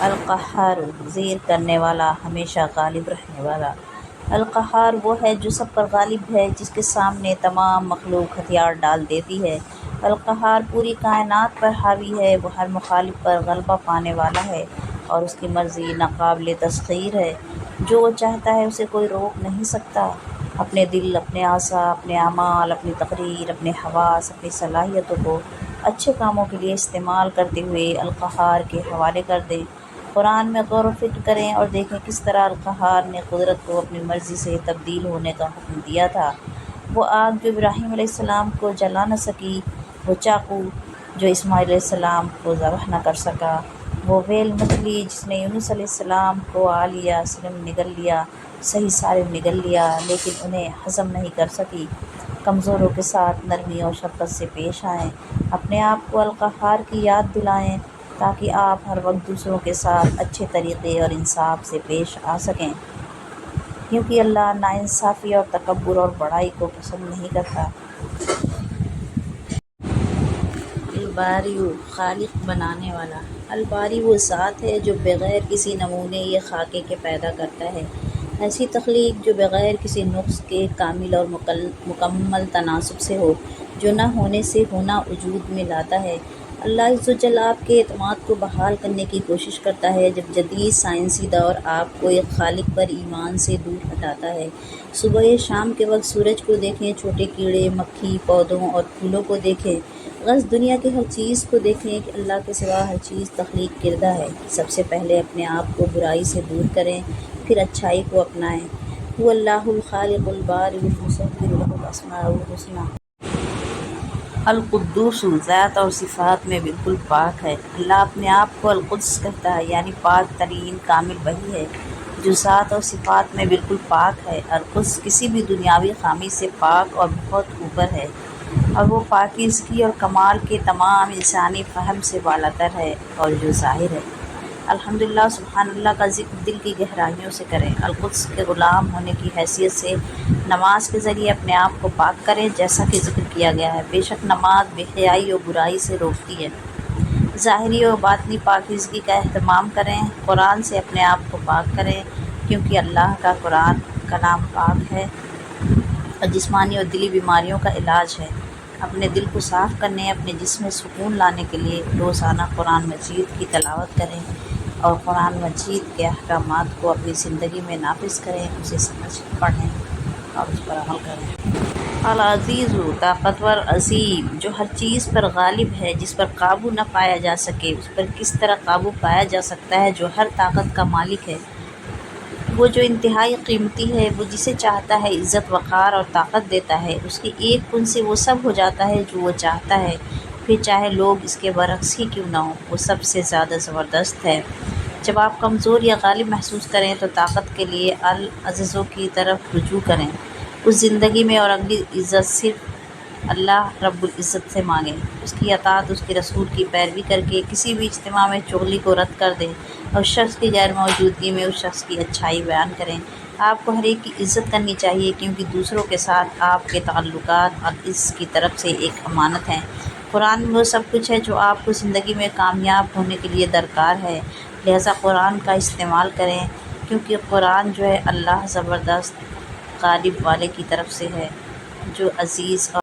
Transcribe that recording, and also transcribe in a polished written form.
القہار زیر کرنے والا، ہمیشہ غالب رہنے والا۔ القہار وہ ہے جو سب پر غالب ہے، جس کے سامنے تمام مخلوق ہتھیار ڈال دیتی ہے۔ القہار پوری کائنات پر حاوی ہے، وہ ہر مخالف پر غلبہ پانے والا ہے اور اس کی مرضی ناقابل تسخیر ہے۔ جو وہ چاہتا ہے اسے کوئی روک نہیں سکتا۔ اپنے دل، اپنے اعضاء، اپنے اعمال، اپنی تقریر، اپنے حواس، اپنی صلاحیتوں کو اچھے کاموں کے لیے استعمال کرتے ہوئے القہار کے حوالے کر دیں۔ قرآن میں غور و فکر کریں اور دیکھیں کس طرح القہار نے قدرت کو اپنی مرضی سے تبدیل ہونے کا حکم دیا تھا۔ وہ آگ جو ابراہیم علیہ السلام کو جلا نہ سکی، وہ چاقو جو اسماعیل علیہ السلام کو ذبح نہ کر سکا، وہ ویل مچھلی جس نے یونس علیہ السلام کو آ لیا، سالم نگل لیا، صحیح سالم نگل لیا، لیکن انہیں ہضم نہیں کر سکی۔ کمزوروں کے ساتھ نرمی اور شفقت سے پیش آئیں، اپنے آپ کو القہار کی یاد دلائیں تاکہ آپ ہر وقت دوسروں کے ساتھ اچھے طریقے اور انصاف سے پیش آ سکیں، کیونکہ اللہ ناانصافی اور تکبر اور بڑائی کو پسند نہیں کرتا۔ الباری خالق بنانے والا۔ الباری وہ ذات ہے جو بغیر کسی نمونے یا خاکے کے پیدا کرتا ہے، ایسی تخلیق جو بغیر کسی نقص کے کامل اور مکمل تناسب سے ہو، جو نہ ہونے سے ہونا وجود میں لاتا ہے۔ اللہ عز و جل آپ کے اعتماد کو بحال کرنے کی کوشش کرتا ہے جب جدید سائنسی دور آپ کو ایک خالق پر ایمان سے دور ہٹاتا ہے۔ صبح یا شام کے وقت سورج کو دیکھیں، چھوٹے کیڑے مکھی، پودوں اور پھولوں کو دیکھیں، غرض دنیا کی ہر چیز کو دیکھیں کہ اللہ کے سوا ہر چیز تخلیق کردہ ہے۔ سب سے پہلے اپنے آپ کو برائی سے دور کریں، پھر اچھائی کو اپنائیں۔ هو اللہ الخالق البارئ المصور له الاسماء الحسنی۔ القدوس ذات اور صفات میں بالکل پاک ہے۔ اللہ اپنے آپ کو القدس کہتا ہے، یعنی پاک ترین کامل وہی ہے جو ذات اور صفات میں بالکل پاک ہے۔ القدس کسی بھی دنیاوی خامی سے پاک اور بہت اوپر ہے، اور وہ پاکیزگی اور کمال کے تمام انسانی فہم سے بالاتر ہے اور جو ظاہر ہے۔ الحمدللہ، سبحان اللہ کا ذکر دل کی گہرائیوں سے کریں۔ القدس کے غلام ہونے کی حیثیت سے نماز کے ذریعے اپنے آپ کو پاک کریں، جیسا کہ ذکر کیا گیا ہے۔ بے شک نماز بے حیائی اور برائی سے روکتی ہے۔ ظاہری اور باطنی پاکیزگی کا اہتمام کریں۔ قرآن سے اپنے آپ کو پاک کریں، کیونکہ اللہ کا قرآن کلام پاک ہے اور جسمانی اور دلی بیماریوں کا علاج ہے۔ اپنے دل کو صاف کرنے، اپنے جسم میں سکون لانے کے لیے روزانہ قرآن مجید کی تلاوت کریں اور قرآن مجید کے احکامات کو اپنی زندگی میں نافذ کریں، اسے سمجھ پڑھیں اور اس پر عمل کریں۔ العزیز طاقتور، عظیم جو ہر چیز پر غالب ہے، جس پر قابو نہ پایا جا سکے، اس پر کس طرح قابو پایا جا سکتا ہے، جو ہر طاقت کا مالک ہے، وہ جو انتہائی قیمتی ہے، وہ جسے چاہتا ہے عزت وقار اور طاقت دیتا ہے، اس کی ایک کن سے وہ سب ہو جاتا ہے جو وہ چاہتا ہے، پھر چاہے لوگ اس کے برعکس ہی کیوں نہ ہوں، وہ سب سے زیادہ زبردست ہے۔ جب آپ کمزور یا غالب محسوس کریں تو طاقت کے لیے العزیز کی طرف رجوع کریں۔ اس زندگی میں اور اگلی عزت صرف اللہ رب العزت سے مانگیں، اس کی اطاعت، اس کے رسول کی پیروی کر کے کسی بھی اجتماع میں چغلی کو رد کر دیں اور اس شخص کی غیر موجودگی میں اس شخص کی اچھائی بیان کریں۔ آپ کو ہر ایک کی عزت کرنی چاہیے، کیونکہ دوسروں کے ساتھ آپ کے تعلقات العز کی طرف سے ایک امانت ہیں۔ قرآن میں وہ سب کچھ ہے جو آپ کو زندگی میں کامیاب ہونے کے لیے درکار ہے، لہٰذا قرآن کا استعمال کریں، کیونکہ قرآن جو ہے اللہ زبردست غالب والے کی طرف سے ہے، جو عزیز اور